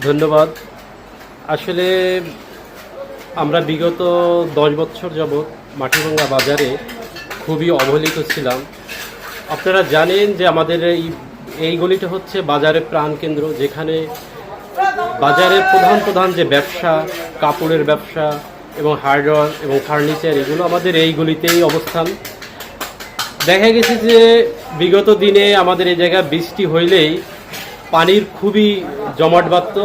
ধন্যবাদ। আসলে আমরা বিগত 10 বছর যাবৎ মাটিভাঙ্গা বাজারে খুবই অবহেলিত ছিলাম। আপনারা জানেন যে আমাদের এই গলিটা হচ্ছে বাজারের প্রাণকেন্দ্র, যেখানে বাজারের প্রধান প্রধান যে ব্যবসা, কাপড়ের ব্যবসা এবং হার্ডওয়্যার এবং ফার্নিচার, এগুলো আমাদের এই গলিতেই অবস্থান। দেখা গেছে যে বিগত দিনে আমাদের এই জায়গায় বৃষ্টি হইলেই পানির খুবই জমাট বাঁধত।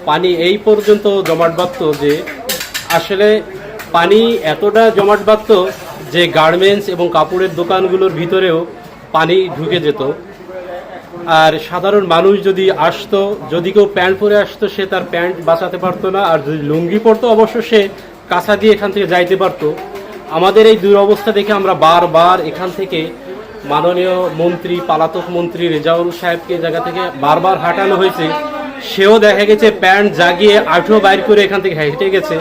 পানি এই পর্যন্ত জমাট বাঁধত যে আসলে পানি এতটা জমাট বাঁধত যে গার্মেন্টস এবং কাপড়ের দোকানগুলোর ভিতরেও পানি ঢুকে যেত। আর সাধারণ মানুষ যদি আসতো, যদি কেউ প্যান্ট পরে আসতো, সে তার প্যান্ট বাঁচাতে পারতো না, আর যদি লুঙ্গি পরতো অবশ্য সে কাঁচা দিয়ে এখান থেকে যাইতে পারতো। আমাদের এই দুরবস্থা দেখে আমরা বারবার এখান থেকে মাননীয় মন্ত্রী, পলাতক মন্ত্রী রেজাউল সাহেবকে জায়গা থেকে বারবার হাঁটানো হয়েছে। সেও দেখা গেছে প্যান্ট জাগিয়ে আঠো বাইর করে এখান থেকে হেঁটে গেছে,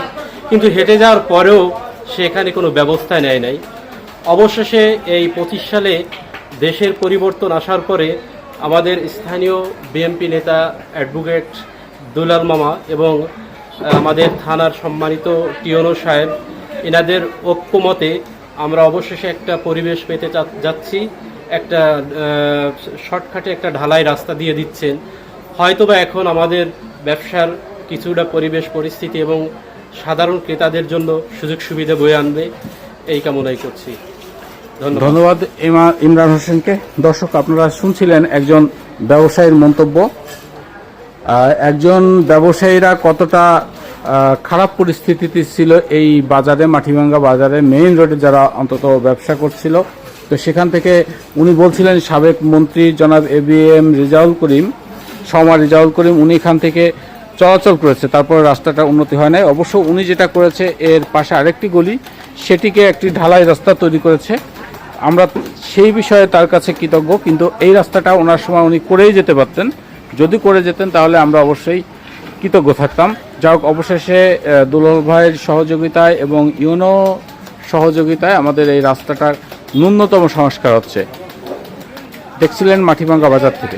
কিন্তু হেঁটে যাওয়ার পরেও সে এখানে কোনো ব্যবস্থা নেয় নাই। অবশেষে এই 25 সালে দেশের পরিবর্তন আসার পরে আমাদের স্থানীয় বিএমপি নেতা অ্যাডভোকেট দুলাল মামা এবং আমাদের থানার সম্মানিত টিওনো সাহেব, এনাদের ঐক্যমতে আমরা অবশেষে একটা পরিবেশ পেতে যাচ্ছি। একটা শর্টকাটে একটা ঢালাই রাস্তা দিয়ে দিচ্ছেন। হয়তোবা এখন আমাদের ব্যবসার কিছুটা পরিবেশ পরিস্থিতি এবং সাধারণ ক্রেতাদের জন্য সুযোগ সুবিধা বয়ে আনবে, এই কামনাই করছি। ধন্যবাদ ইমরান হোসেনকে। দর্শক, আপনারা শুনছিলেন একজন ব্যবসায়ীর মন্তব্য। একজন ব্যবসায়ীরা কতটা খারাপ পরিস্থিতিতে ছিল এই বাজারে, মাটিভাঙ্গা বাজারে মেইন রোডে যারা অন্তত ব্যবসা করছিল। তো সেখান থেকে উনি বলছিলেন সাবেক মন্ত্রী জনাব ABM রেজাউল করিম, শমা রেজাউল করিম, উনি এখান থেকে চলাচল করেছে, তারপরে রাস্তাটা উন্নতি হয় নাই। অবশ্য উনি যেটা করেছে, এর পাশে আরেকটি গলি, সেটিকে একটি ঢালাই রাস্তা তৈরি করেছে। আমরা সেই বিষয়ে তার কাছে কৃতজ্ঞ, কিন্তু এই রাস্তাটা ওনার সময় উনি করেই যেতে পারতেন। যদি করে যেতেন তাহলে আমরা অবশ্যই কৃতজ্ঞ থাকতাম। যাই হোক, অবশেষে দুলাল ভাইয়ের সহযোগিতায় এবং ইউনো সহযোগিতায় আমাদের এই রাস্তাটার ন্যূনতম সংস্কার হচ্ছে। দেখছিলেন মাটিভাঙ্গা বাজার থেকে।